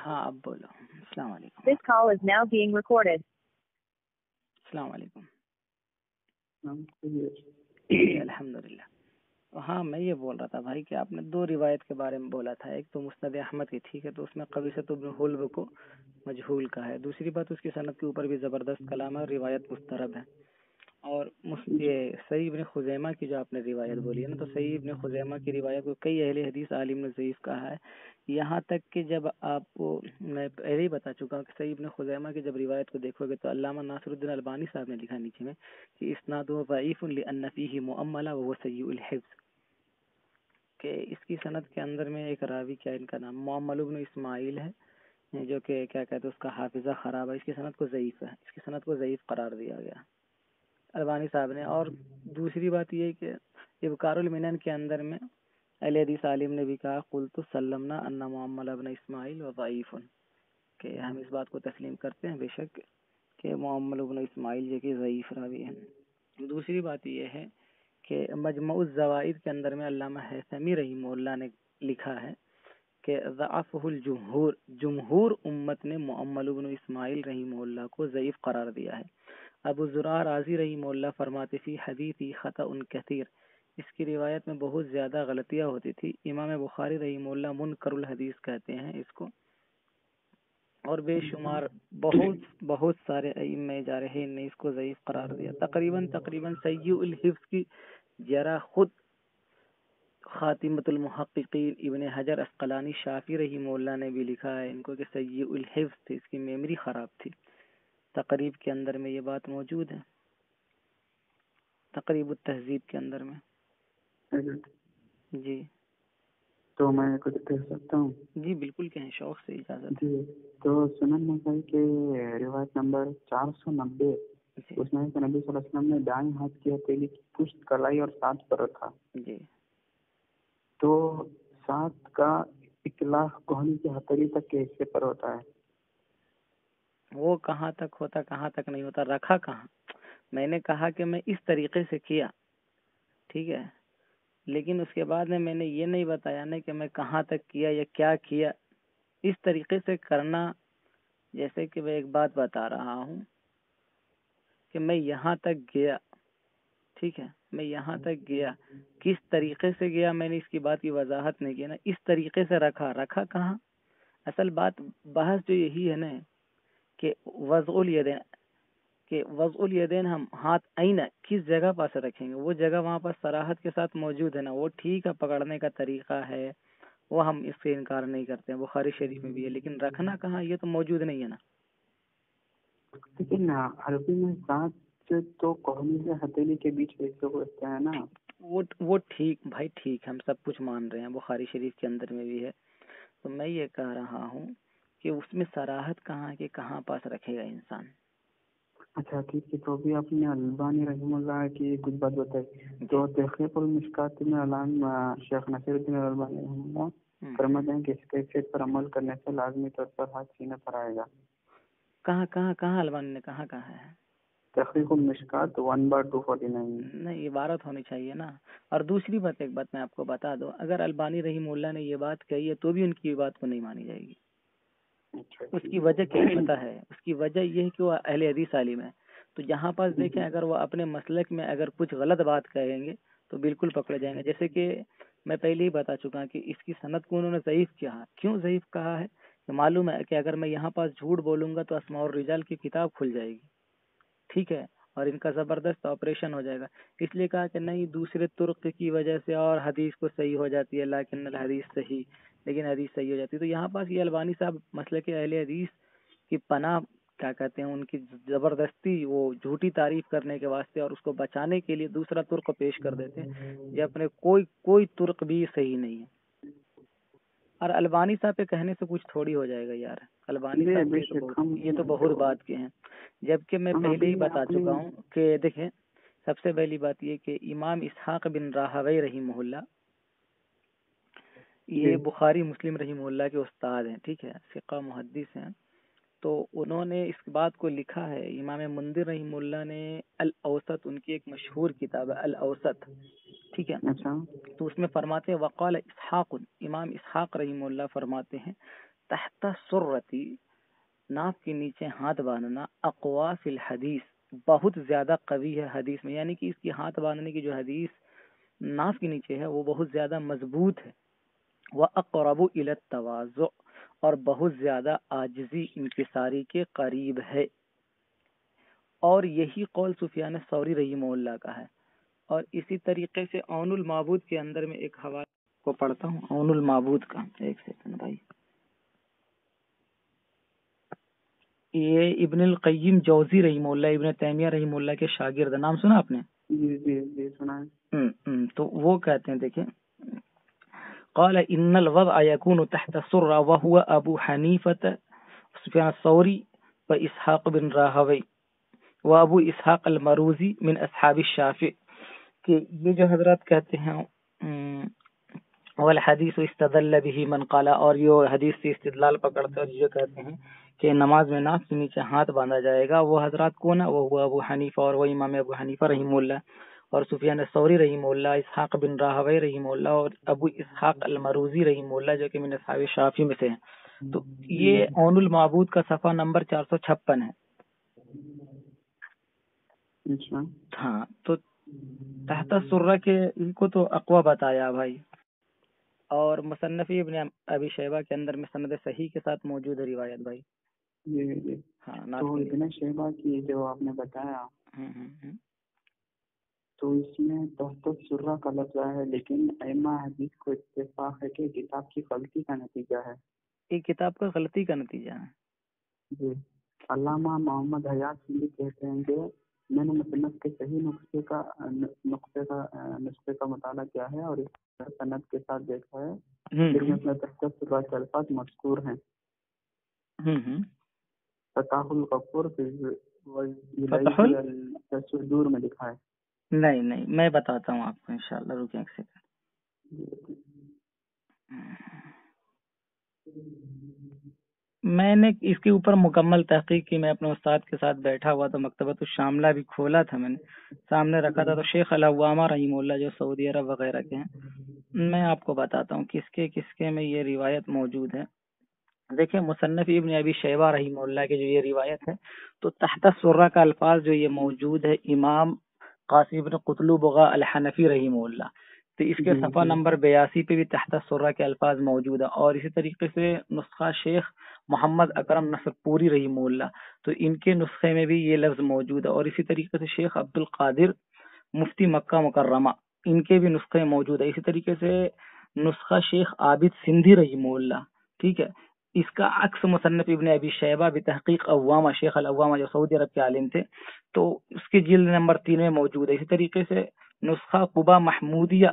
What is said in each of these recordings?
ہاں اب بولو. السلام علیکم. This call is now being recorded. السلام علیکم. الحمدللہ. ہاں میں یہ بول رہا تھا بھائی کہ آپ نے دو روایت کے بارے میں بولا تھا. ایک تو مسند احمد کی, ٹھیک ہے, تو اس میں قبیصۃ بن حلب کو مجہول کا ہے. دوسری بات اس کی سند کے اوپر بھی زبردست کلام ہے اور روایت مسترب ہے. اور یہ صحیح ابن خزیمہ کی جو آپ نے روایت بولی ہے نا, تو صحیح ابن خزیمہ کی روایت کو کئی اہل حدیث عالم نے ضعیف کہا ہے. یہاں تک کہ جب آپ کو میں پہلے ہی بتا چکا ہوں کہ صحیح ابن خزیمہ کی جب روایت کو دیکھو گے تو علامہ ناصر الدین البانی صاحب نے لکھا نیچے میں کہ اسنادہ ضعیف لأن فیہ مؤملہ وهو سیء الحفظ, کہ اس کی سند کے اندر میں ایک راوی کیا ان کا نام معمل بن اسماعیل ہے جو کہ کیا کہتے ہیں اس کا حافظہ خراب ہے. اس کی سند کو ضعیف ہے, اس کی سند کو ضعیف قرار دیا گیا البانی صاحب نے. اور دوسری بات یہ کہ ابکار المنن کے اندر میں اہل حدیث عالم نے بھی کہا قلت سلمنا ان معمل بن اسماعیل وضعیف, کہ ہم اس بات کو تسلیم کرتے ہیں بے شک کہ معمل بن اسماعیل جو کہ ضعیف راوی ہے. دوسری بات یہ ہے کہ مجموع الزوائد کے اندر میں علامہ حیثمی رحمہ اللہ نے لکھا ہے کہ ضعفہ الجمہور, جمہور امت نے معمل بن اسماعیل رحمہ اللہ کو ضعیف قرار دیا ہے. ابو زرع رازی رحمہ اللہ فرماتے فی حدیثی خطأ کثیر, اس کی روایت میں بہت زیادہ غلطیاں ہوتی تھی. امام بخاری رحمہ اللہ منکر الحدیث کہتے ہیں اس کو, اور بے شمار بہت سارے ائمہ جارحین نے اس کو ضعیف قرار دیا. تقریباً سیء الحفظ کی جرح خود خاتمۃ المحققین ابن حجر اسقلانی شافعی رحمہ اللہ نے بھی لکھا ہے ان کو کہ سیء الحفظ تھی, اس کی میموری خراب تھی. تقریب کے اندر میں یہ بات موجود ہے, تقریب التہذیب کے اندر میں. جی تو میں کچھ کہہ سکتا ہوں؟ جی بالکل کہیں, شوق سے اجازت. جی تو سنن نسائی کے روایت نمبر 490 اس میں کہ نبی صلی اللہ علیہ وسلم نے دائیں ہاتھ کی ہتھیلی کی پشت کلائی اور ساتھ پر رکھا. جی تو ساتھ کا اطلاق کوہنی کی ہتھیلی تک کے حصے پر ہوتا ہے. وہ کہاں تک ہوتا کہاں تک نہیں ہوتا, رکھا کہاں. میں نے کہا کہ میں اس طریقے سے کیا, ٹھیک ہے, لیکن اس کے بعد میں نے یہ نہیں بتایا نا کہ میں کہاں تک کیا یا کیا کیا. اس طریقے سے کرنا, جیسے کہ میں ایک بات بتا رہا ہوں کہ میں یہاں تک گیا, ٹھیک ہے, میں یہاں تک گیا, کس طریقے سے گیا میں نے اس کی بات کی وضاحت نہیں کی نا. اس طریقے سے رکھا کہاں. اصل بات بحث جو یہی ہے نا کہ وضع الیدین ہم ہاتھ آئینہ کس جگہ پاس رکھیں گے, وہ جگہ وہاں پر صراحت کے ساتھ موجود ہے نا, وہ ٹھیک ہے, پکڑنے کا طریقہ ہے, وہ ہم اس سے انکار نہیں کرتے ہیں, بخاری شریف میں بھی ہے, لیکن رکھنا کہاں یہ تو موجود نہیں ہے نا. لیکن عربی میں ساتھ تو کوہنی سے ہتھیلی کے بیچ حصے کو رکھتے ہیں نا. وہ ٹھیک بھائی, ٹھیک, ہم سب کچھ مان رہے ہیں, بخاری شریف کے اندر میں بھی ہے. تو میں یہ کہہ رہا ہوں کہ اس میں صراحت کہاں کہ کہاں پاس رکھے گا انسان. اچھا ٹھیک ہے, تو بھی اپنے البانی رحمہ اللہ کی کچھ بات بتائی. تو تحقیق المشکات میں علامہ شیخ نصیر الدین البانی رحمہ اللہ فرماتے ہیں کہ اس کیفیت پر عمل کرنے سے لازمی طور پر ہاتھ سینے پر آئے گا. کہاں البانی نے کہاں ہے؟ تحقیق المشکات 1/249. نہیں, عبارت ہونی چاہیے نا. اور دوسری بات, ایک بات میں آپ کو بتا دوں, اگر البانی رحمہ اللہ نے یہ بات کہی ہے تو بھی ان کی بات کو نہیں مانی جائے گی. اس کی وجہ کیا پتہ ہے؟ اس کی وجہ یہ ہے کہ وہ اہل حدیث عالم ہے. تو جہاں پاس دیکھیں اگر وہ اپنے مسلک میں اگر کچھ غلط بات کہیں گے تو بالکل پکڑے جائیں گے. جیسے کہ میں پہلے ہی بتا چکا کہ اس کی سند کو انہوں نے ضعیف کیا. کیوں ضعیف کہا ہے؟ کہ معلوم ہے کہ اگر میں یہاں پاس جھوٹ بولوں گا تو اسماء الرجال کی کتاب کھل جائے گی, ٹھیک ہے, اور ان کا زبردست آپریشن ہو جائے گا. اس لیے کہا کہ نہیں, دوسرے طرق کی وجہ سے اور حدیث کو صحیح ہو جاتی ہے, لیکن الحدیث صحیح, لیکن حدیث صحیح ہو جاتی ہے. تو یہاں پاس یہ البانی صاحب مسلک اہل حدیث کی پناہ کیا کہتے ہیں, ان کی زبردستی وہ جھوٹی تعریف کرنے کے واسطے اور اس کو بچانے کے لیے دوسرا طرق پیش کر دیتے ہیں, یہ اپنے کوئی طرق بھی صحیح نہیں ہے. اور البانی صاحب کے کہنے سے کچھ تھوڑی ہو جائے گا یار. البانی صاحب یہ تو بہت بات کے ہیں, جبکہ میں پہلے ہی بتا چکا ہوں کہ دیکھیں, سب سے پہلی بات یہ کہ امام اسحاق بن راہوی رحمہ اللہ یہ بخاری مسلم رحمہ اللہ کے استاد ہیں, ٹھیک ہے, فقہ محدث ہیں. تو انہوں نے اس بات کو لکھا ہے. امام مندر رحمہ اللہ نے الاوسط, ان کی ایک مشہور کتاب ہے الاوسط, ٹھیک ہے, تو اس میں فرماتے ہیں وقال اسحاق, امام اسحاق رحمہ اللہ فرماتے ہیں تحت سرتی ناف کے نیچے ہاتھ باندھنا اقوا فی الحدیث بہت زیادہ قوی ہے حدیث میں، یعنی کہ اس کی ہاتھ باندھنے کی جو حدیث ناف کے نیچے ہے وہ بہت زیادہ مضبوط ہے، وَأَقْرَبُ إِلَى التَّوَاضُعِ اور بہت زیادہ عاجزی انکساری کے قریب ہے، اور یہی قول سفیان ثوری رحمہ اللہ کا ہے۔ اور اسی طریقے سے عون المعبود کے اندر میں ایک حوالہ کو پڑھتا ہوں، عون المعبود کا، ایک سیکنڈ بھائی، یہ ابن القیم جوزی رحمہ اللہ، ابن تیمیہ رحمہ اللہ کے شاگرد، نام سنا آپ نے؟ جی سنا ہے۔ تو وہ کہتے ہیں، دیکھیں، قال ان الوضع يكون تحت السرة وهو ابو حنیفة سفیان الثوری و اسحاق بن راہوی و ابو اسحاق المروزی من اصحاب الشافعی، کہ یہ جو حضرات کہتے ہیں والحدیث استدل به من قال، اور یہ حدیث سے استدلال پکڑتے اور یہ کہتے ہیں کہ نماز میں ناف کے نیچے ہاتھ باندھا جائے گا، وہ حضرات کون ہے؟ وہ ابو حنیفہ، اور وہ امام ابو حنیفہ رحمہ اللہ، اور سفیان ثوری رحمہ اللہ، اسحاق بن راہوی رحمہ اللہ، اور ابو اسحاق المروزی رحمہ اللہ، جو کہ من اصحاب شافعی میں سے ہیں۔ تو یہ عون المعبود کا صفحہ نمبر 456 ہے۔ ہاں، تو تحت سرہ کے ان کو تو اقوا بتایا بھائی، اور مصنف ابن ابی شیبہ کے اندر میں سند صحیح کے ساتھ موجود ہے روایت بھائی۔ جی ہاں، تو ابن شیبہ کی جو آپ نے بتایا تو اس میں تحت سرہ کا لفظ ہے، لیکن ائمہ حدیث کو اتفاق ہے کہ کتاب کی غلطی کا نتیجہ ہے۔ یہ کتاب کا غلطی کا نتیجہ ہے جی۔ علامہ محمد حیات سندھی کہتے ہیں کہ میں نے مصنف کے صحیح نسخے کا مطالعہ کیا ہے اور اس سند کے ساتھ دیکھا ہے، پھر میں تحت سرہ کے الفاظ مذکور ہیں۔ فتح الغفور دور میں لکھا ہے۔ نہیں، میں بتاتا ہوں آپ کو انشاءاللہ، رکیں ایک سیکنڈ۔ میں نے اس کے اوپر مکمل تحقیق کی، میں اپنے استاد کے ساتھ بیٹھا ہوا تو مکتبۃ الشاملہ بھی کھولا تھا، میں نے سامنے رکھا تھا، تو شیخ العوامہ رحمہ اللہ جو سعودی عرب وغیرہ کے ہیں، میں آپ کو بتاتا ہوں کس کے میں یہ روایت موجود ہے۔ دیکھیں، مصنف ابن ابی شیبہ رحمہ اللہ کی جو یہ روایت ہے، تو تحت سرہ کا الفاظ جو یہ موجود ہے امام قاسم بن قطلب الحنفی رحمہ اللہ، تو اس کے صفحہ نمبر 82 پہ بھی تحت سرہ کے الفاظ موجود ہے، اور اسی طریقے سے نسخہ شیخ محمد اکرم نصر پوری رحمہ اللہ، تو ان کے نسخے میں بھی یہ لفظ موجود ہے، اور اسی طریقے سے شیخ عبد القادر مفتی مکہ مکرمہ، ان کے بھی نسخے موجود ہے، اسی طریقے سے نسخہ شیخ عابد سندھی رحمہ اللہ، ٹھیک ہے۔ اس کا عکس مصنف ابن ابی شیبہ بتحقیق عوامہ، شیخ العوامہ جو سعودی عرب کے عالم تھے، تو اس کی جلد نمبر 3 میں موجود ہے۔ اسی طریقے سے نسخہ قبا محمودیہ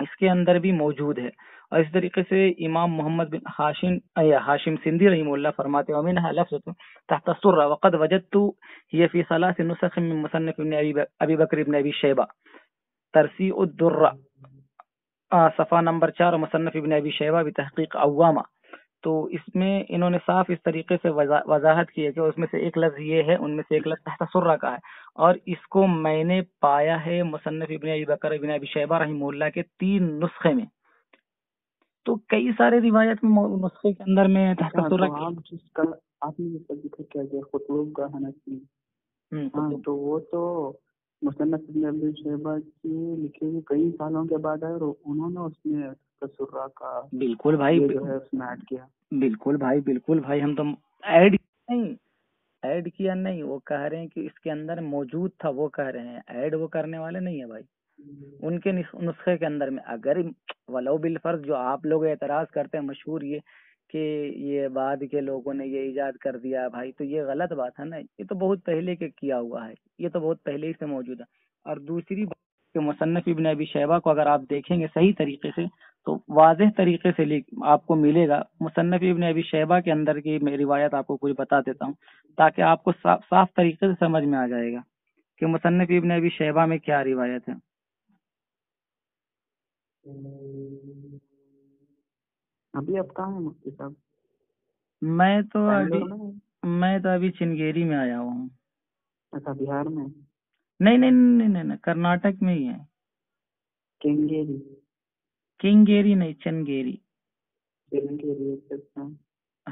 اس کے اندر بھی موجود ہے، اور اس طریقے سے امام محمد بن ہاشم سندھی رحمہ اللہ فرماتے ہیں ومنها لفظ تحت السرہ وقد وجدت هي في 3 نسخ من مصنف ابن ابی بکر ابن ابی شیبہ ترسیع الدرہ صفحہ نمبر 4 مصنف ابن ابی شیبہ بتحقیق عوامہ، تو اس میں انہوں نے صاف اس طریقے سے وضاحت کی ہے کہ اس میں سے ایک لفظ یہ ہے، ان میں سے ایک لفظ تحت سرہ کا ہے، اور اس کو میں نے پایا ہے مصنف ابن ابی بکر ابن ابی شیبہ رحمہ اللہ کے 3 نسخے میں، تو کئی سارے روایت میں نسخے کے اندر میں تحت سرہ آپ نے ذکر کیا کہ خطوب کا حنفی، ہاں تو وہ تو مصنف ابن ابی شیبہ کی لکھے ہوئے کئی سالوں کے بعد ہے، اور انہوں نے اس میں سرہ کا بالکل بھائی جو ہے اس میں ایڈ کیا۔ بالکل بھائی ہم تو ایڈ کیا نہیں، وہ کہہ رہے ہیں کہ اس کے اندر موجود تھا، وہ کہہ رہے ہیں ایڈ وہ کرنے والے نہیں ہے بھائی، ان کے نسخے کے اندر میں اگر ولو بالفرض جو آپ لوگ اعتراض کرتے ہیں مشہور یہ کہ یہ بعد کے لوگوں نے یہ ایجاد کر دیا بھائی، تو یہ غلط بات ہے نا، یہ تو بہت پہلے کے کیا ہوا ہے، یہ تو بہت پہلے ہی سے موجود ہے۔ اور دوسری بات کہ مصنف ابن ابی شیبہ کو اگر آپ دیکھیں گے صحیح طریقے سے تو واضح طریقے سے آپ کو ملے گا۔ مصنف ابن ابی شیبہ کے اندر کی میں روایت آپ کو کچھ بتا دیتا ہوں تاکہ آپ کو صاف طریقے سے سمجھ میں آ جائے گا کہ مصنف ابن ابی شیبہ میں کیا روایت ہے۔ ابھی آپ کہاں ہیں مفتی صاحب؟ میں تو ابھی چنگیری میں آیا ہوں۔ اچھا، بہار میں؟ نہیں، کرناٹک میں ہی ہے۔ کنگیری نہیں، چنگیری۔ چنگیری، اچھا۔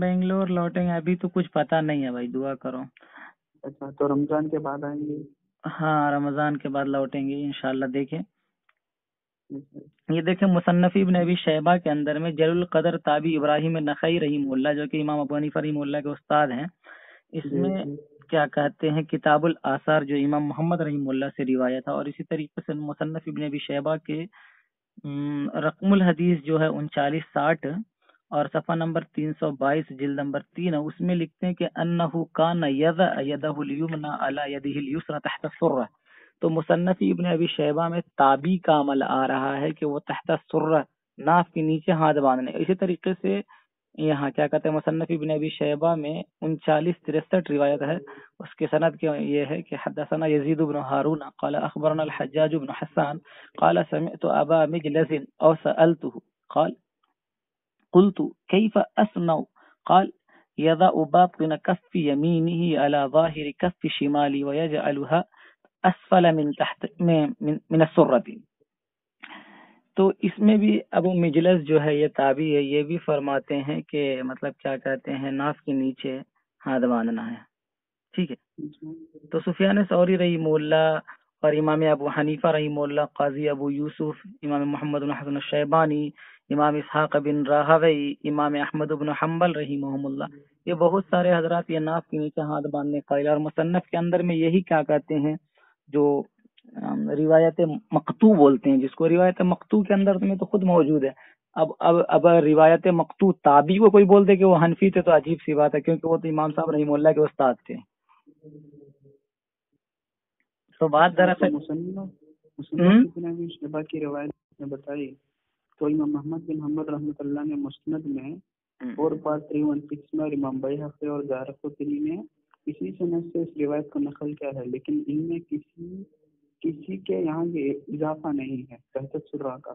بنگلور لوٹیں گے ابھی تو کچھ پتا نہیں ہے بھائی، دعا کرو. اچھا تو رمضان کے بعد آئیں گے؟ ہاں رمضان کے بعد لوٹیں گے انشاءاللہ. دیکھیں یہ دیکھیں مصنف ابن ابی شیبہ کے اندر میں جلیل القدر تابعی ابراہیم نخعی رحمہ اللہ جو کہ امام ابو حنیفہ رحمہ اللہ کے استاد ہیں، اس میں کیا کہتے ہیں کتاب الآثار جو امام محمد رحمہ اللہ سے روایت ہے، اور اسی طریقے سے مصنف ابن ابی شیبہ کے رقم الحدیث جو ہے 3960 اور صفحہ نمبر 322 جلد نمبر 3 ہے، اس میں لکھتے ہیں کہ انہ کان یضع یدہ الیمنی علی یدہ الیسری تحت السرہ. تو مصنف ابن ابی شیبہ میں تابی کا عمل آ رہا ہے کہ وہ تحت السرہ ناف کے نیچے ہاتھ باندھنے. اسی طریقے سے یہاں کیا کہتے ہیں مصنف ابن ابی شیبہ میں 3963 روایت ہے، اس کے سند کے یہ ہے کہ حدثنا یزید بن ہارون قال اخبرنا الحجاج بن حسان قال سمعت ابا مجلس او سألته قال قلت كيف اصنع قال يضع باطن كف يمينه على ظاهر كف شمالي ويجعلها اسفل من تحت من السرة. تو اس میں بھی ابو مجلس جو ہے یہ تابعی ہے، یہ بھی فرماتے ہیں کہ مطلب کیا کہتے ہیں ناف کے نیچے ہاتھ باندھنا ہے. ٹھیک ہے. تو سفیان ثوری رحمہ اللہ اور امام ابو حنیفہ رحمہ اللہ، قاضی ابو یوسف، امام محمد بن حسن الشیبانی، امام اسحاق بن راہوی، امام احمد بن حنبل رحمہ اللہ، یہ بہت سارے حضرات یہ ناف کے نیچے ہاتھ باندھنے قائل. اور مصنف کے اندر میں یہی کیا کہتے ہیں جو روایت مقطوع بولتے ہیں، جس کو روایت مقطوع کے اندر میں تو خود موجود ہے. اب روایت مقطوع تابعی کو کوئی بول دے کہ وہ حنفی تھے تو عجیب سی بات ہے، کیونکہ وہ تو امام صاحب رحمہ اللہ کے استاد تھے. تو بات دراصل مصنف ابن ابی شیبہ کی روایت میں بتائی تو امام محمد بن حنبل رحمۃ اللہ نے مسند میں 4.316 میں اور امام بیہقی اور دارقطنی نے اسی سند سے اس روایت کو نقل کیا ہے، لیکن ان میں کسی کے یہاں یہ اضافہ نہیں ہے تحت السرہ کا.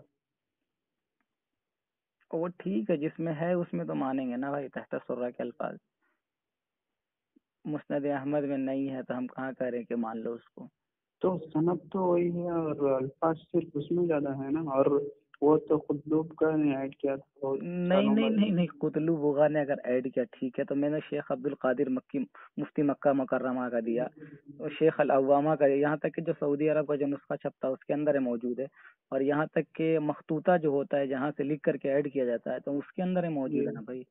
وہ ٹھیک ہے، جس میں ہے اس میں تو مانیں گے نا بھائی تحت السرہ کے الفاظ. مسند احمد میں نہیں ہے تو ہم کہاں کہہ رہے ہیں کہ مان لو اس کو. تو سند تو وہی ہے اور الفاظ صرف اس میں زیادہ ہے نا، اور وہ تو قطلوب کا نے ایڈ کیا تھا. نہیں قطلوب وغیرہ نے اگر ایڈ کیا ٹھیک ہے، تو میں نے شیخ عبد القادر مکی مفتی مکہ مکرمہ کا دیا، اور شیخ العوامہ کا، یہاں تک کہ جو سعودی عرب کا جو نسخہ چھپتا ہے اس کے اندر ہے موجود ہے، اور یہاں تک کہ مخطوطہ جو ہوتا ہے جہاں سے لکھ کر کے ایڈ کیا جاتا ہے تو اس کے اندر ہے موجود ہے نا بھائی.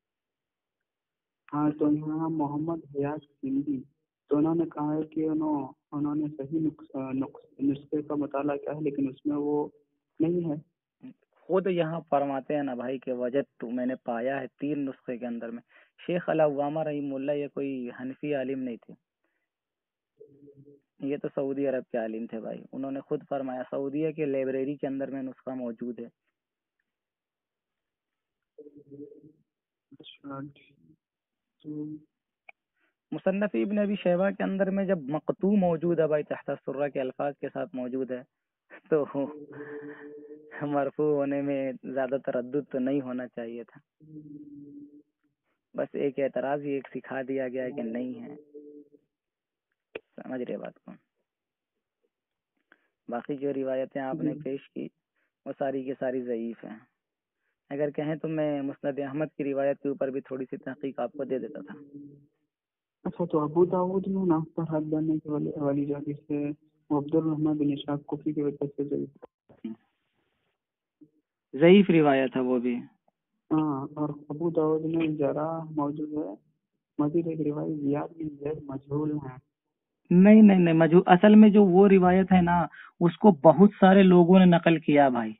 ہاں تو یہاں محمد حیات سندھی تو انہوں نے کہا ہے کہ انہوں نے صحیح نسخے کا مطالعہ کیا ہے، لیکن اس میں وہ نہیں ہے. خود یہاں فرماتے ہیں نا بھائی کہ وجد تو میں نے پایا ہے 3 نسخے کے اندر میں. شیخ العوامہ رحمہ اللہ یہ کوئی حنفی عالم نہیں تھے، یہ تو سعودی عرب کے عالم تھے بھائی. انہوں نے خود فرمایا سعودیہ کے لائبریری کے اندر میں نسخہ موجود ہے. مصنف ابن ابی شیبہ کے اندر میں جب مقطوع موجود ہے بھائی تحت السرہ کے الفاظ کے ساتھ موجود ہے تو مرفوع ہونے میں زیادہ تردد تو نہیں ہونا چاہیے تھا. بس ایک اعتراض ہی ایک سکھا دیا گیا کہ نہیں ہے. سمجھ رہے بات کو. باقی جو روایتیں آپ نے پیش کی وہ ساری کی ساری ضعیف ہیں. اگر کہیں تو میں مسند احمد کی روایت کے اوپر بھی تھوڑی سی تحقیق آپ کو دے دیتا تھا. اچھا تو ابو داؤد میں ناف پر ہاتھ باندھنے کی والی جگہ سے عبد الرحمن بن اسحاق کوفی کی وجہ سے ضعیف روایت ہے وہ بھی. ہاں اور ابو داؤد میں ذرا موجود ہے. مزید ایک روایت زیاد بن زید مجہول ہیں. نہیں مجہول، اصل میں جو وہ روایت ہے نا اس کو بہت سارے لوگوں نے نقل کیا بھائی.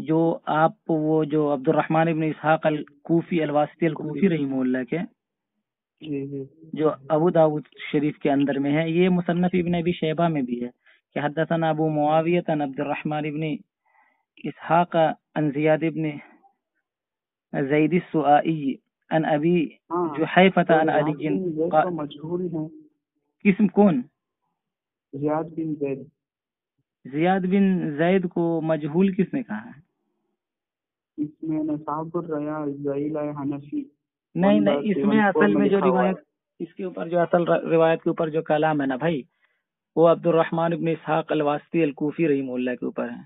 جو آپ وہ جو عبد الرحمن ابن اسحاق الکوفی الواسطی الکوفی رحمہ اللہ کے جو ابو داؤد شریف کے اندر میں ہے، یہ مصنف ابن ابی شیبہ میں بھی ہے کہ حدثنا ابو معاویہ عن عبد الرحمن ابن اسحاق عن زیاد ابن زید السوائی عن ابی جحیفہ عن علی مجہول ہیں. قسم کون؟ زیاد بن زید کو مجہول کس نے کہا ہے؟ اس میں نصاب الریا زیل حنفی نہیں اس میں اصل میں جو روایت اس کے اوپر جو اصل روایت کے اوپر جو کلام ہے نا بھائی وہ عبد الرحمن ابن اسحاق الواسطی الکوفی رحمہ اللہ کے اوپر ہے.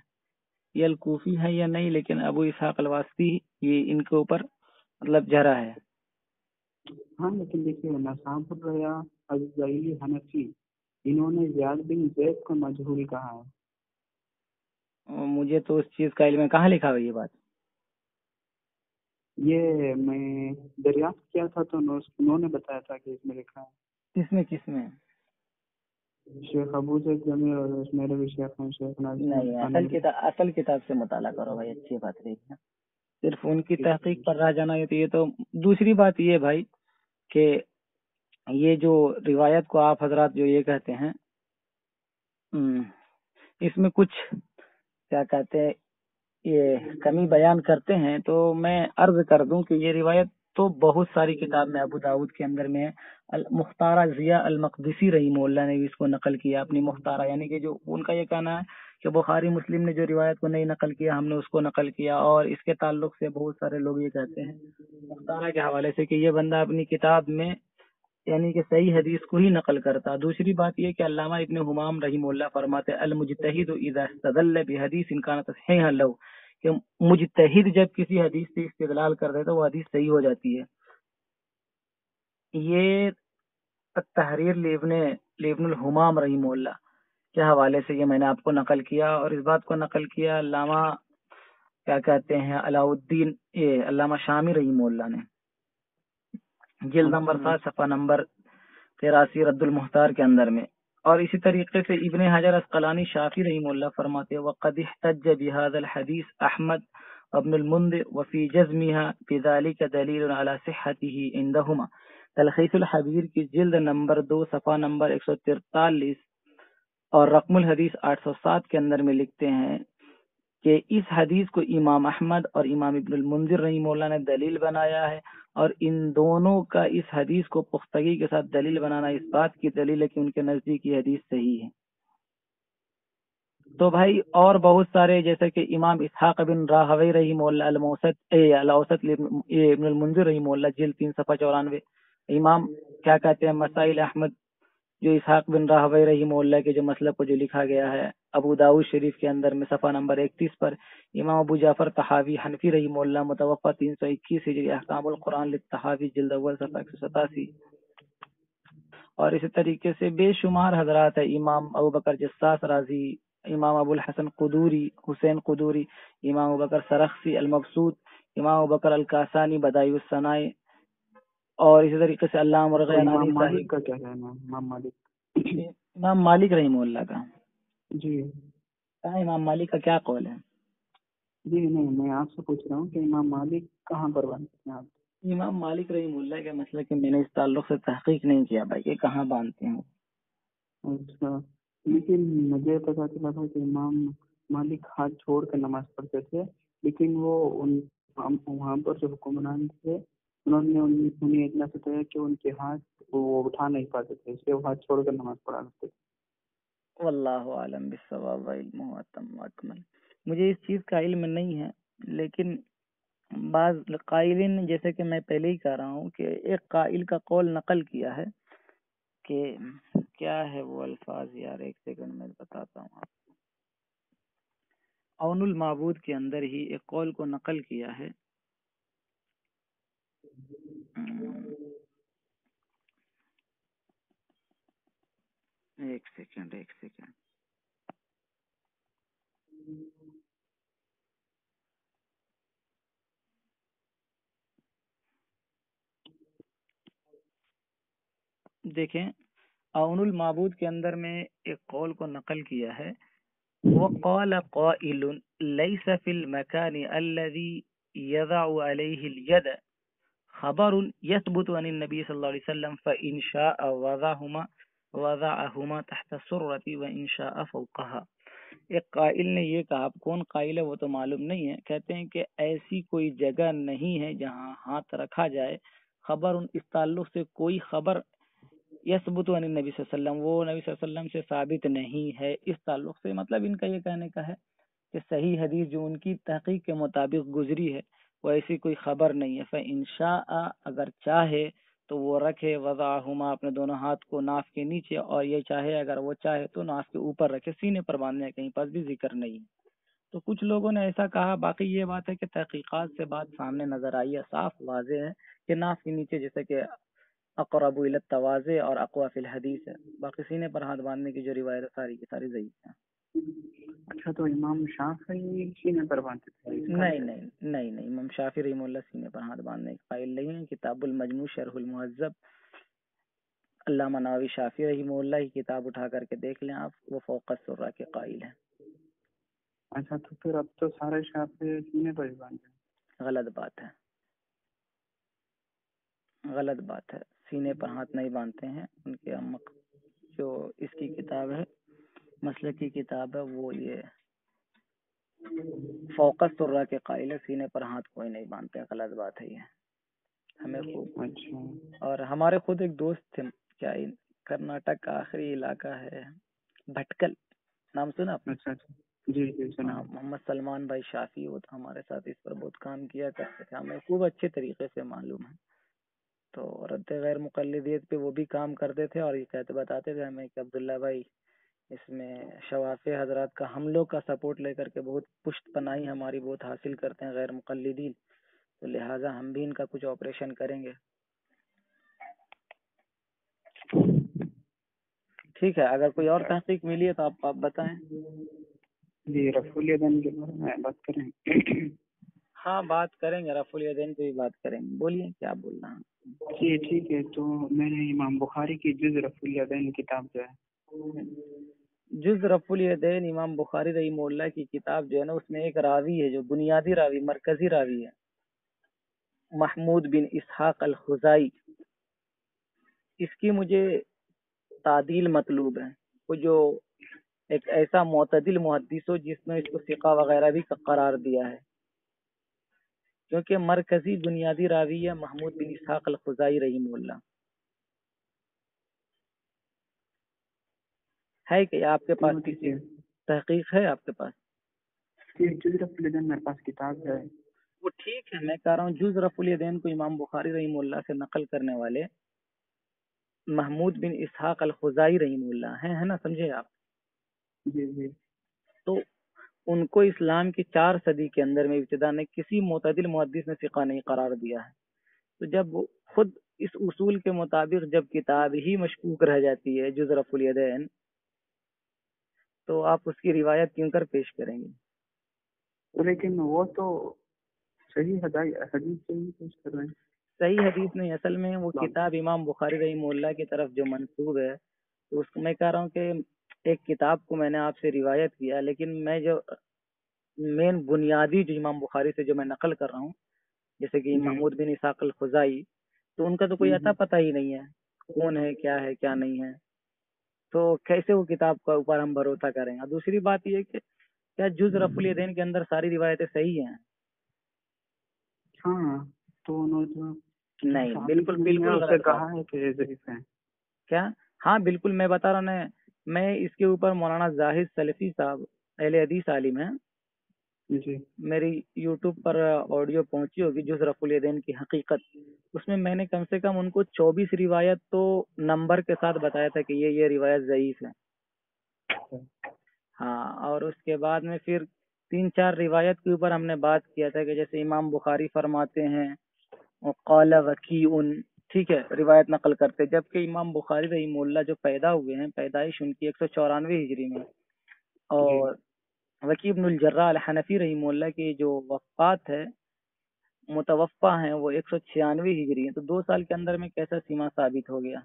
یہ الکوفی ہے یا نہیں، لیکن ابو اسحاق الواسطی یہ ان کے اوپر مطلب جرا ہے. ہاں لیکن دیکھیے نصاب الریا الزائلی حنفی انہوں نے زیاد بن زید کو مجہول کہا ہے. مجھے تو اس چیز کا علم ہے، کہاں لکھا ہوا یہ بات؟ یہ میں دریافت کیا تھا تو انہوں نے بتایا تھا کہ اس میں لکھا ہے. کس میں؟ شیخ ابو زید جمیل اور اس میرے بھی شیخ ہیں شیخ نہیں، اصل کتاب سے مطالعہ کرو بھائی، اچھی بات رہی ہے. صرف ان کی تحقیق پر راہ جانا ہے تو یہ تو دوسری بات یہ بھائی کہ یہ جو روایت کو آپ حضرات جو یہ کہتے ہیں اس میں کچھ کیا کہتے ہیں یہ کمی بیان کرتے ہیں، تو میں عرض کر دوں کہ یہ روایت تو بہت ساری کتاب میں ابو داؤد کے اندر میں مختارہ ضیاء المقدسی رحمہ اللہ نے بھی اس کو نقل کیا اپنی مختارہ، یعنی کہ جو ان کا یہ کہنا ہے کہ بخاری مسلم نے جو روایت کو نہیں نقل کیا ہم نے اس کو نقل کیا، اور اس کے تعلق سے بہت سارے لوگ یہ کہتے ہیں مختارہ کے حوالے سے کہ یہ بندہ اپنی کتاب میں یعنی کہ صحیح حدیث کو ہی نقل کرتا. دوسری بات یہ کہ علامہ ابن حمام رحمہ اللہ فرماتے المجتہد اذا استدل بحدیث ان کانت صحیحا لو، کہ مجتہد جب کسی حدیث سے استدلال کر دے تو وہ حدیث صحیح ہو جاتی ہے. یہ تحریر لابن الحمام رحمہ اللہ کے حوالے سے یہ میں نے آپ کو نقل کیا، اور اس بات کو نقل کیا علامہ کیا کہتے ہیں علاؤالدین علامہ شامی رحمہ اللہ نے جلد نمبر 7 صفحہ نمبر 83 رد المختار کے اندر میں. اور اسی طریقے سے ابن حجر اسقلانی شافعی رحمہ اللہ فرماتے وقد احتج بهذا الحديث احمد ابن المنذر وفي جزمها بذلك دلیل على صحته عندهما. تلخیص الحبیر کی جلد نمبر 2 صفحہ نمبر 143 اور رقم الحدیث 807 کے اندر میں لکھتے ہیں کہ اس حدیث کو امام احمد اور امام ابن المنذر رحمہ اللہ نے دلیل بنایا ہے، اور ان دونوں کا اس حدیث کو پختگی کے ساتھ دلیل بنانا اس بات کی دلیل ہے کہ ان کے نزدیک یہ حدیث صحیح ہے. تو بھائی اور بہت سارے جیسے کہ امام اسحاق بن راہوی رحمہ اللہ الاوسط ابن المنذر رحمہ اللہ جلد 3 صفحہ 94، امام کیا کہتے ہیں مسائل احمد جو اسحاق بن راہوی رحمہ اللہ کے جو مسلک کو جو لکھا گیا ہے ابو داؤد شریف کے اندر میں صفحہ نمبر 31 پر، امام ابو جعفر طحاوی حنفی رحمہ اللہ متوفہ 321 ہجری احکام القرآن للطحاوی جلد اول صفحہ 187. اور اسی طریقے سے بے شمار حضرات ہیں، امام ابو بکر جساس رازی، امام ابو الحسن قدوری حسین قدوری، امام ابو بکر سرخسی المبسوط، امام ابو بکر الکاسانی بدائع الثناء، اور اسی طریقے سے علامہ مرغیانانی مالک کا کیا کہنا ہے؟ امام مالک رحمہ اللہ کا جی امام مالک کا کیا قول ہے؟ جی نہیں میں آپ سے پوچھ رہا ہوں کہ امام مالک کہاں پر باندھتے ہیں آپ؟ امام مالک رحمہ اللہ کا مسئلہ کہ میں نے اس تعلق سے تحقیق نہیں کیا بھائی یہ کہاں باندھتے ہیں. اچھا لیکن مجھے پتا چلا تھا کہ امام مالک ہاتھ چھوڑ کر نماز پڑھتے تھے، لیکن وہ وہاں پر جو حکمران تھے انہوں نے انہیں اتنا ستایا کہ ان کے ہاتھ وہ اٹھا نہیں پاتے تھے، اس لیے وہ ہاتھ چھوڑ کر نماز پڑھا کرتے تھے. واللہ عالم بالصواب علمہ اتم اکمل. مجھے اس چیز کا علم نہیں ہے، لیکن بعض قائلین جیسے کہ میں پہلے ہی کہہ رہا ہوں کہ ایک قائل کا قول نقل کیا ہے کہ کیا ہے وہ الفاظ یار، ایک سیکنڈ میں بتاتا ہوں آپ. عون المعبود کے اندر ہی ایک قول کو نقل کیا ہے، ایک سیکنڈ دیکھیں عون المعبود کے اندر میں ایک قول کو نقل کیا ہے وقال قائل ليس في المكان الذي يضع عليه اليد خبر يثبت عن النبي صلى الله عليه وسلم فإن شاء وضعهما تحت السرة وإن شاء فوقها. ایک قائل نے یہ کہا، اب کون قائل ہے وہ تو معلوم نہیں ہے، کہتے ہیں کہ ایسی کوئی جگہ نہیں ہے جہاں ہاتھ رکھا جائے، خبر اس تعلق سے کوئی خبر یثبت عن النبی صلی اللہ علیہ وسلم وہ نبی صلی اللہ علیہ وسلم سے ثابت نہیں ہے اس تعلق سے. مطلب ان کا یہ کہنے کا ہے کہ صحیح حدیث جو ان کی تحقیق کے مطابق گزری ہے وہ ایسی کوئی خبر نہیں ہے. فإن شاء اگر چاہے تو وہ رکھے وضعہما اپنے دونوں ہاتھ کو ناف کے نیچے، اور یہ چاہے اگر وہ چاہے تو ناف کے اوپر رکھے، سینے پر باندھنے کہیں پر بھی ذکر نہیں. تو کچھ لوگوں نے ایسا کہا. باقی یہ بات ہے کہ تحقیقات سے بات سامنے نظر آئی ہے, صاف واضح ہے کہ ناف کے نیچے جیسے کہ اقرب الی التواضع اور اقوی فی الحدیث ہے. باقی سینے پر ہاتھ باندھنے کی جو روایت ہے ساری کی ساری ضعیف ہیں. اچھا تو امام شافعی سینے پر باندھتے تھے؟ نہیں, امام شافعی رحمہ اللہ سینے پر ہاتھ باندھنے کے قائل نہیں ہیں. کتاب المجموع شرح المہذب علامہ نووی شافعی رحمہ اللہ کی کتاب اٹھا کر کے دیکھ لیں آپ, وہ فوق السرہ کے قائل ہیں. اچھا تو پھر اب تو سارے شافعی سینے پر ہی باندھتے ہیں. غلط بات ہے. سینے پر ہاتھ نہیں باندھتے ہیں. ان کے جو اس کی کتاب ہے, مسلک کی کتاب ہے, وہ یہ فوق السرہ کے قائل ہے. سینے پر ہاتھ کوئی نہیں باندھتے. غلط بات ہے یہ. ہمیں خوب. اچھا. اور ہمارے خود ایک دوست تھے, کیا کرناٹک کا آخری علاقہ ہے بھٹکل, نام سنا آپ نے؟ اچھا جی سنا. محمد سلمان بھائی شافی, وہ تو ہمارے ساتھ اس پر بہت کام کیا کرتے تھے, ہمیں خوب اچھے طریقے سے معلوم ہے. تو رد غیر مقلدیت پہ وہ بھی کام کرتے تھے, اور یہ کہتے بتاتے تھے ہمیں کہ عبداللہ بھائی اس میں شوافی حضرات کا ہم لوگ کا سپورٹ لے کر کے بہت پشت پناہی ہماری بہت حاصل کرتے ہیں غیر مقلدین, تو لہٰذا ہم بھی ان کا کچھ آپریشن کریں گے. ٹھیک ہے, اگر کوئی اور تحقیق ملی ہے تو آپ بتائیں. جی رفع الیدین کے بارے میں بات کریں. ہاں بات کریں گے, رفع الیدین پہ بھی بات کریں گے. بولیے کیا بول رہا ہیں. جی ٹھیک ہے. تو میں نے امام بخاری کی جز رفع الیدین کتاب جو ہے, جز رفع الیدین امام بخاری رحمہ اللہ کی کتاب جو ہے نا, اس میں ایک راوی ہے جو بنیادی راوی, مرکزی راوی ہے, محمود بن اسحاق الخزائی. اس کی مجھے تعدیل مطلوب ہے. وہ جو ایک ایسا معتدل محدث ہو جس نے اس کو ثقہ وغیرہ بھی قرار دیا ہے, کیونکہ مرکزی بنیادی راوی ہے محمود بن اسحاق الخزائی رحمہ اللہ. ہے کہ آپ کے پاس کسی تحقیق ہے آپ کے پاس؟ جز رفع الیدین میرے پاس کتاب ہے. وہ ٹھیک ہے, میں کہہ رہا ہوں جز رفع الیدین کو امام بخاری رحمہ اللہ سے نقل کرنے والے محمود بن اسحاق الخزائی رحمہ اللہ ہیں, ہے نا, سمجھے آپ؟ جی. تو ان کو اسلام کی 4 صدی کے اندر میں ابتدا نے کسی معتدل محدث نے ثقہ نہیں قرار دیا ہے. تو جب خود اس اصول کے مطابق جب کتاب ہی مشکوک رہ جاتی ہے جز رفع الیدین, تو آپ اس کی روایت کیوں کر پیش کریں گے؟ لیکن وہ تو صحیح حدیث سے ہی پیش کر رہے ہیں. صحیح حدیث نہیں, اصل میں وہ کتاب امام بخاری رحمہ اللہ کی طرف جو منسوب ہے, تو اس کو میں کہہ رہا ہوں کہ ایک کتاب کو میں نے آپ سے روایت کیا, لیکن میں جو مین بنیادی جو امام بخاری سے جو میں نقل کر رہا ہوں, جیسے کہ محمود بن اسحاق الخزائی, تو ان کا تو کوئی عطا پتہ ہی نہیں ہے کون ہے کیا نہیں ہے, تو کیسے وہ کتاب کا اوپر ہم بھروسہ کریں گے. دوسری بات یہ کہ کیا جز رفع الیدین کے اندر ساری روایتیں صحیح ہیں؟ ہاں تو انہوں نہیں, بالکل کہا ہے کہ ضعیف ہیں. کیا؟ ہاں بالکل, میں بتا رہا ہوں, میں اس کے اوپر مولانا زاہد سلفی صاحب اہل حدیث عالم ہیں, جی میری یوٹیوب پر آڈیو پہنچی ہوگی جز رفع الیدین کی حقیقت, اس میں نے کم سے کم ان کو 24 روایت تو نمبر کے ساتھ بتایا تھا کہ یہ روایت ضعیف ہے. ہاں, اور اس کے بعد میں پھر 3-4 روایت کے اوپر ہم نے بات کیا تھا کہ جیسے امام بخاری فرماتے ہیں قال وکیع, ٹھیک ہے, روایت نقل کرتے, جبکہ امام بخاری رحمہ اللہ جو پیدا ہوئے ہیں پیدائش ان کی 194 ہجری میں, اور وکیع بن الجراح الحنفی رحمہ اللہ کی جو وفات ہے متوفہ ہیں وہ 196 ہجری ہیں, تو 2 سال کے اندر میں کیسا سیما ثابت ہو گیا.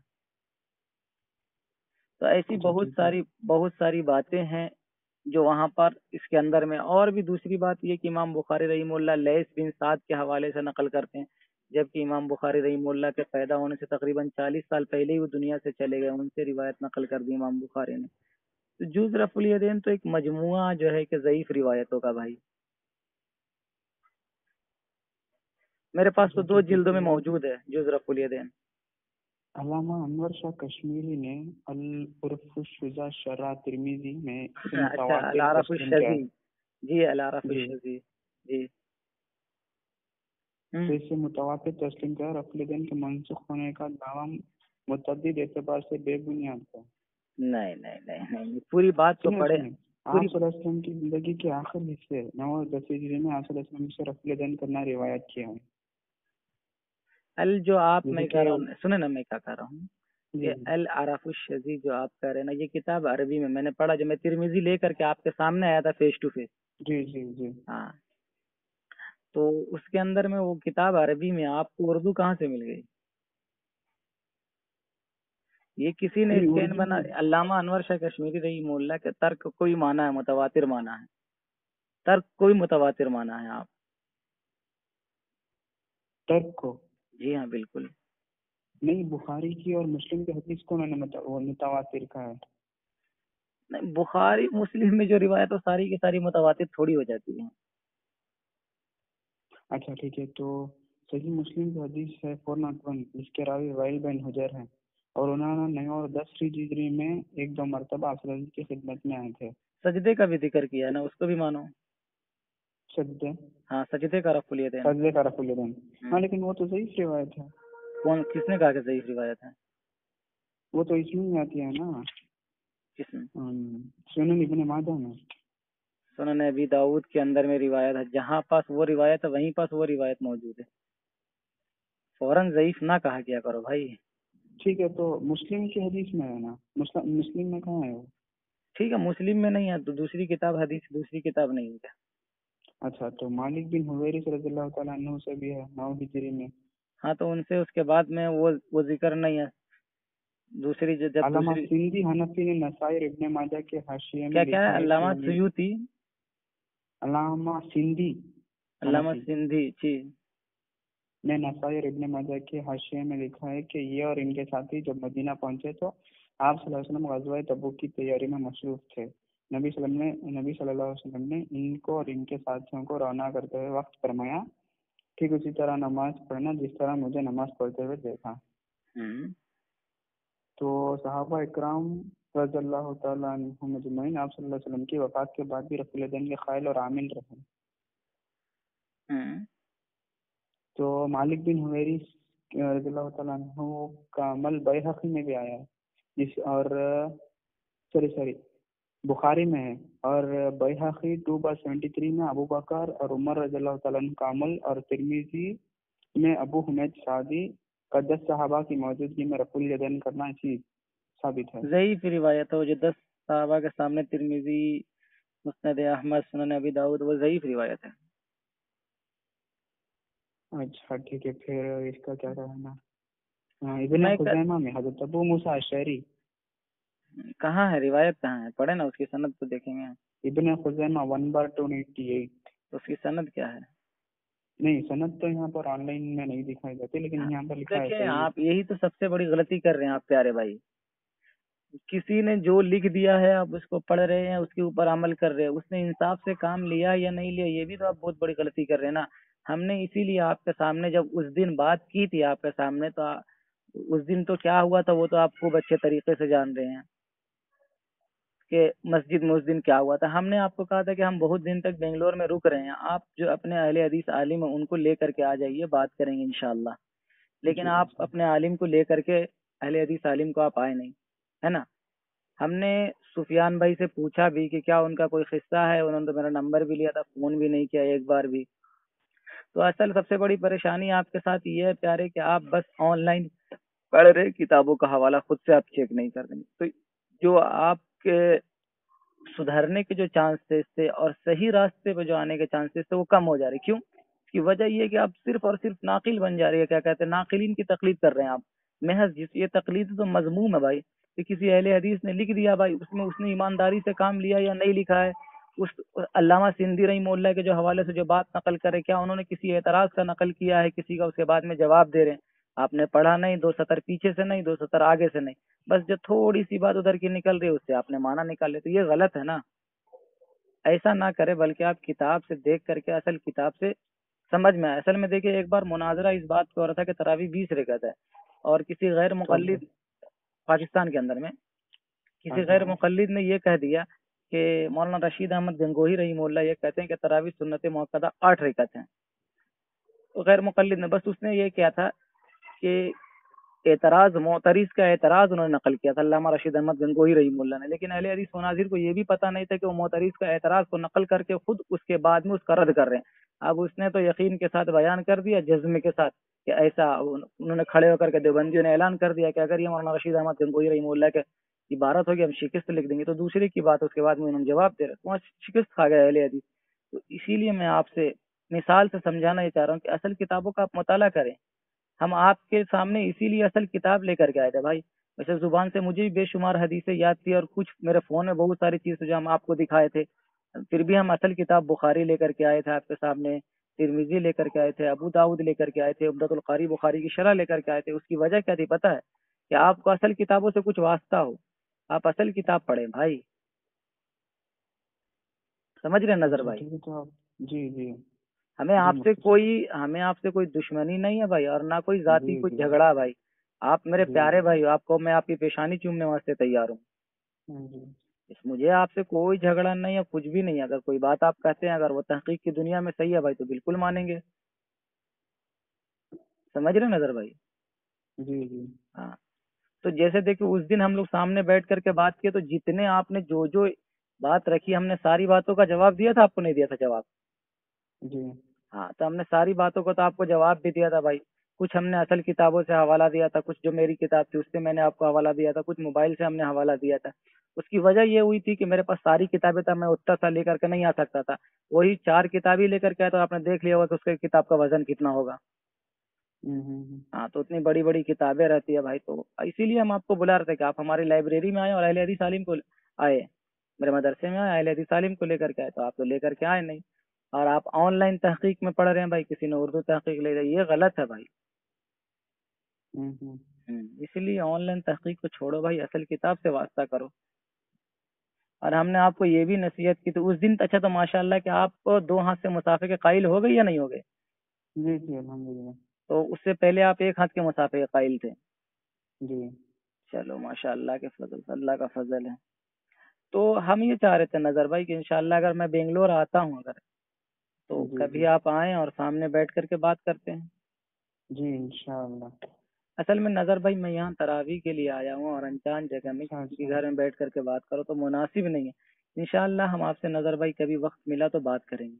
تو ایسی بہت ساری باتیں ہیں جو وہاں پر اس کے اندر میں. اور بھی دوسری بات یہ کہ امام بخاری رحمہ اللہ لیث بن سعد کے حوالے سے نقل کرتے ہیں, جبکہ امام بخاری رحمہ اللہ کے پیدا ہونے سے تقریباً 40 سال پہلے ہی وہ دنیا سے چلے گئے, ان سے روایت نقل کر دی امام بخاری نے. تو جز رفع الیدین تو ایک مجموعہ جو ہے کہ ضعیف روایتوں کا بھائی. میرے پاس تو 2 جلدوں میں موجود ہے جز رفع الیدین. علامہ انور شاہ کشمیری نے العرف الشذا شرح ترمذی میں العرف الشذی, جی العرف الشذی, جی تو اس سے متواتر تسلیم کیا رفع الیدین کے منسوخ ہونے کا دعویٰ متعدد اعتبار سے بے بنیاد ہے. نہیں, پوری بات تو پڑھے. آپ صلی اللہ علیہ وسلم کی زندگی کے آخر حصے 9 اور 10 ہجری میں آپ صلی اللہ علیہ وسلم سے رفع الیدین کرنا روایت کیا ہے. جو آپ میں کہہ رہا ہوں سنیں نا میں کیا کہہ رہا ہوں کہ جی العرف الشذی جو آپ کہہ رہے ہیں نا یہ کتاب عربی میں نے پڑھا جو میں ترمذی لے کر کے آپ کے سامنے آیا تھا فیس ٹو فیس. جی جی جی ہاں تو اس کے اندر میں وہ کتاب عربی میں آپ کو اردو کہاں سے مل گئی؟ یہ کسی نے اسکین بنا علامہ انور شاہ کشمیری رحمہ اللہ کے ترک کوئی معنی ہے متواتر معنی ہے ترک کوئی متواتر معنی ہے آپ ترک کو جی ہاں بالکل نہیں بخاری کی اور مسلم کی حدیث کو انہوں نے متواتر کہا ہے. نہیں بخاری مسلم میں جو روایت ہو ساری کی ساری متواتر تھوڑی ہو جاتی ہیں. اچھا ٹھیک ہے تو صحیح مسلم کی حدیث ہے 401 جس کے راوی وائل بن حجر ہیں اور انہوں نے 9 اور 10 ہجری میں 1-2 مرتبہ آپ صلی اللہ علیہ وسلم کی خدمت میں آئے تھے. سجدے کا بھی ذکر کیا ہے نا اس کو بھی مانو. سجدے ہاں سجدے کا رفع الیدین سجدے کا رفع الیدین ہاں لیکن وہ تو صحیح روایت ہے. کون کس نے کہا کہ صحیح روایت ہے؟ وہ تو اس میں آتی ہے نا کس میں؟ سنن ابن ماجہ میں. سنن ابی داؤد کے اندر میں روایت ہے جہاں پاس وہ روایت ہے وہیں پاس وہ روایت موجود ہے. فوراً ضعیف نہ کہا کیا کرو بھائی. ٹھیک ہے تو مسلم کی حدیث میں ہے نا مسلم میں کہاں ہے وہ؟ ٹھیک ہے مسلم میں نہیں ہے تو دوسری کتاب حدیث دوسری کتاب نہیں ہے. اچھا تو مالک بن حویرث رضی اللہ تعالیٰ عنہ سے بھی ہے 9 ہجری میں. ہاں تو ان سے اس کے بعد میں وہ ذکر نہیں ہے. دوسری جب علامہ دوسری سندھی حنفی نے نسائی ابن ماجہ کے حاشیے میں کیا ہے علامہ سیوطی علامہ سندھی علامہ سندھی جی نے نسائی ابن ماجہ کے حاشیے میں لکھا ہے کہ یہ اور ان کے ساتھی جب مدینہ پہنچے تو آپ صلی اللہ علیہ وسلم غزوہ تبوک کی تیاری میں مصروف تھے. نبی صلی اللہ علیہ وسلم نے ان کو اور ان کے ساتھیوں کو روانہ کرتے ہوئے وقت فرمایا ٹھیک اسی طرح نماز پڑھنا جس طرح مجھے نماز پڑھتے ہوئے دیکھا. تو صحابہ اکرام رضی اللہ تعالیٰ عنہ مجمعین آپ صلی اللہ علیہ وسلم کی وفات کے بعد بھی رفع الیدین کے قائل اور عامل رہے. تو مالک بن حویرث رضی اللہ تعالیٰ عنہ کا عمل بیہقی میں بھی آیا ہے بخاری میں ہے اور بیہقی 2/73 میں ابو بکر اور عمر رضی اللہ تعالیٰ عنہ کا عمل اور ترمذی میں ابو حمید سعدی کا 10 صحابہ کی موجودگی میں رفع الیدین کرنا اسی ثابت ہے. ضعیف روایت ہے جو 10 صحابہ کے سامنے ترمذی مسند احمد سنن ابی داؤد وہ ضعیف روایت ہے. اچھا ٹھیک ہے پھر اس کا کیا کہنا؟ ابن خزیمہ میں حضرت ابو موسیٰ اشعری کہاں ہے روایت کہاں ہے پڑھے نا اس کی سند تو دیکھیں گے. ابن خزیمہ 1/288 اس کی سند کیا ہے؟ نہیں سند تو یہاں پر آن لائن میں نہیں دکھائی جاتی لیکن یہاں پر لکھا ہے. دیکھیں آپ یہی تو سب سے بڑی غلطی کر رہے ہیں آپ پیارے بھائی. کسی نے جو لکھ دیا ہے آپ اس کو پڑھ رہے ہیں اس کے اوپر عمل کر رہے ہیں. اس نے انصاف سے کام لیا یا نہیں لیا یہ بھی تو آپ بہت بڑی غلطی کر رہے ہیں نا. ہم نے اسی لیے آپ کے سامنے جب اس دن بات کی تھی آپ کے سامنے تو اس دن تو کیا ہوا تھا وہ تو آپ خوب اچھے طریقے سے جان رہے ہیں کہ مسجد میں اس دن کیا ہوا تھا. ہم نے آپ کو کہا تھا کہ ہم بہت دن تک بنگلور میں رک رہے ہیں آپ جو اپنے اہل حدیث عالم ہیں ان کو لے کر کے آ جائیے بات کریں گے انشاءاللہ. لیکن آپ اپنے عالم کو لے کر کے اہل حدیث عالم کو آپ آئے نہیں ہے نا. ہم نے سفیان بھائی سے پوچھا بھی کہ کیا ان کا کوئی قصہ ہے. انہوں نے تو میرا نمبر بھی لیا تھا فون بھی نہیں کیا ایک بار بھی. تو اصل سب سے بڑی پریشانی آپ کے ساتھ یہ ہے پیارے کہ آپ بس آن لائن پڑھ رہے کتابوں کا حوالہ خود سے آپ چیک نہیں کر رہے. تو جو آپ کے سدھرنے کے جو چانسز تھے اور صحیح راستے پہ جو آنے کے چانسز تھے وہ کم ہو جا رہے. کیوں؟ اس کی وجہ یہ ہے کہ آپ صرف اور صرف ناقل بن جا رہی ہے. کیا کہتے ہیں ناقلین کی تقلید کر رہے ہیں آپ محض. یہ تقلید تو مذموم ہے بھائی کہ کسی اہل حدیث نے لکھ دیا بھائی اس نے ایمانداری سے کام لیا یا نہیں لکھا ہے. اس علامہ سندھی رحمہ اللہ کے جو حوالے سے جو بات نقل کرے کیا انہوں نے کسی اعتراض کا نقل کیا ہے کسی کا اس کے بعد میں جواب دے رہے ہیں. آپ نے پڑھا نہیں 2 سطر پیچھے سے نہیں 2 سطر آگے سے نہیں بس جو تھوڑی سی بات ادھر کی نکل رہی ہے اس سے آپ نے معنی نکال لیا. تو یہ غلط ہے نا. ایسا نہ کرے بلکہ آپ کتاب سے دیکھ کر کے اصل کتاب سے سمجھ میں آئے. اصل میں دیکھیں ایک بار مناظرہ اس بات پہ ہو رہا تھا کہ تراویح 20 رکعت ہے اور کسی غیر مقلد پاکستان کے اندر میں کسی غیر مقلد نے یہ کہہ دیا کہ مولانا رشید احمد گنگوہی رحمہ اللہ یہ کہتے ہیں کہ تراویح سنت مؤکدہ 8 رکعت ہیں. غیر مقلد نے بس اس نے یہ کیا تھا کہ اعتراض معترض کا اعتراض انہوں نے نقل کیا تھا علامہ رشید احمد گنگوہی رحیم اللہ نے، لیکن اہل حدیث و ناظر کو یہ بھی پتہ نہیں تھا کہ وہ معترض کا اعتراض کو نقل کر کے خود اس کے بعد میں اس کا رد کر رہے ہیں۔ اب اس نے تو یقین کے ساتھ بیان کر دیا، جزم کے ساتھ، کہ ایسا انہوں نے کھڑے ہو کر کے دیوبندیوں نے اعلان کر دیا کہ اگر یہ مولانا رشید احمد گنگوہی رحیم اللہ کے عبارت ہوگی ہم شکست لکھ دیں گے، تو دوسرے کی بات اس کے بعد میں انہوں نے جواب دے رہے تو وہاں شکست کھا گیا اہل حدیث۔ تو اسی لیے میں آپ سے مثال سے سمجھانا یہ چاہ رہا ہوں کہ اصل کتابوں کا آپ مطالعہ کریں۔ ہم آپ کے سامنے اسی لیے اصل کتاب لے کر کے آئے تھے بھائی، ویسے زبان سے مجھے بھی بے شمار حدیثیں یاد تھی اور کچھ میرے فون میں بہت ساری چیزیں جو ہم آپ کو دکھائے تھے، پھر بھی ہم اصل کتاب بخاری لے کر کے آئے تھے آپ کے سامنے، ترمذی لے کر کے آئے تھے، ابو داؤد لے کر کے آئے تھے، عمدۃ القاری بخاری کی شرح لے کر کے آئے تھے۔ اس کی وجہ کیا تھی پتہ ہے؟ کہ آپ کو اصل کتابوں سے کچھ واسطہ ہو، آپ اصل کتاب پڑھیں بھائی، سمجھ رہے ہیں نظر بھائی؟ ٹھیک ہے تو آپ جی جی ہمیں آپ سے کوئی دشمنی نہیں ہے بھائی، اور نہ کوئی ذاتی جی کوئی جی جھگڑا بھائی۔ آپ میرے جی پیارے بھائی، آپ کو میں آپ کی پیشانی چومنے واسطے تیار ہوں۔ جی مجھے آپ سے کوئی جھگڑا نہیں ہے، کچھ بھی نہیں ہے۔ اگر کوئی بات آپ کہتے ہیں اگر وہ تحقیق کی دنیا میں صحیح ہے بھائی تو بالکل مانیں گے، سمجھ رہے ہیں نظر بھائی؟ جی جی ہاں، تو جیسے دیکھیں اس دن ہم لوگ سامنے بیٹھ کر کے بات کیے، تو جتنے آپ نے جو بات رکھی ہم نے ساری باتوں کا جواب دیا تھا، آپ کو نہیں دیا تھا جواب؟ جی ہاں، تو ہم نے ساری باتوں کو تو آپ کو جواب بھی دیا تھا بھائی۔ کچھ ہم نے اصل کتابوں سے حوالہ دیا تھا، کچھ جو میری کتاب تھی اس سے میں نے آپ کو حوالہ دیا تھا، کچھ موبائل سے ہم نے حوالہ دیا تھا۔ اس کی وجہ یہ ہوئی تھی کہ میرے پاس ساری کتابیں تھا، میں اتنا سا لے کر کے نہیں آ سکتا تھا، وہی 4 کتابیں لے کر کے آیا تو آپ نے دیکھ لیا ہوگا کہ اس کی کتاب کا وزن کتنا ہوگا۔ ہاں، تو اتنی بڑی بڑی کتابیں رہتی ہے بھائی، تو اسی لیے ہم آپ کو بلا رہے تھے کہ آپ ہماری لائبریری میں آئے اور اہل حدیث عالم کو آئے، میرے مدرسے میں آئے، اہل حدیث عالم کو لے کر کے آئے، تو آپ تو لے کر کے آئے نہیں، اور آپ آن لائن تحقیق میں پڑھ رہے ہیں بھائی، کسی نے اردو تحقیق لے رہی، یہ غلط ہے بھائی۔ اسی لیے آن لائن تحقیق کو چھوڑو بھائی، اصل کتاب سے واسطہ کرو۔ اور ہم نے آپ کو یہ بھی نصیحت کی تو اس دن اچھا، تو ماشاء اللہ کہ آپ کو 2 ہاتھ سے مسافے کے قائل ہو گئے یا نہیں ہو گئے؟ جی جی الحمدللہ تو اس سے پہلے آپ 1 ہاتھ کے مسافے کے قائل تھے؟ جی چلو ماشاء اللہ کے فضل سے، اللہ کا فضل ہے۔ تو ہم یہ چاہ رہے تھے نظر بھائی کہ انشاءاللہ اگر میں بنگلور آتا ہوں اگر، تو جی کبھی جی آپ آئیں اور سامنے بیٹھ کر کے بات کرتے ہیں۔ جی انشاءاللہ۔ اصل میں نظر بھائی میں یہاں تراویح کے لیے آیا ہوں، اور انجان جگہ میں اچھا کسی کے اچھا گھر میں بیٹھ کر کے بات کرو تو مناسب نہیں ہے۔ انشاءاللہ ہم آپ سے نظر بھائی کبھی وقت ملا تو بات کریں گے۔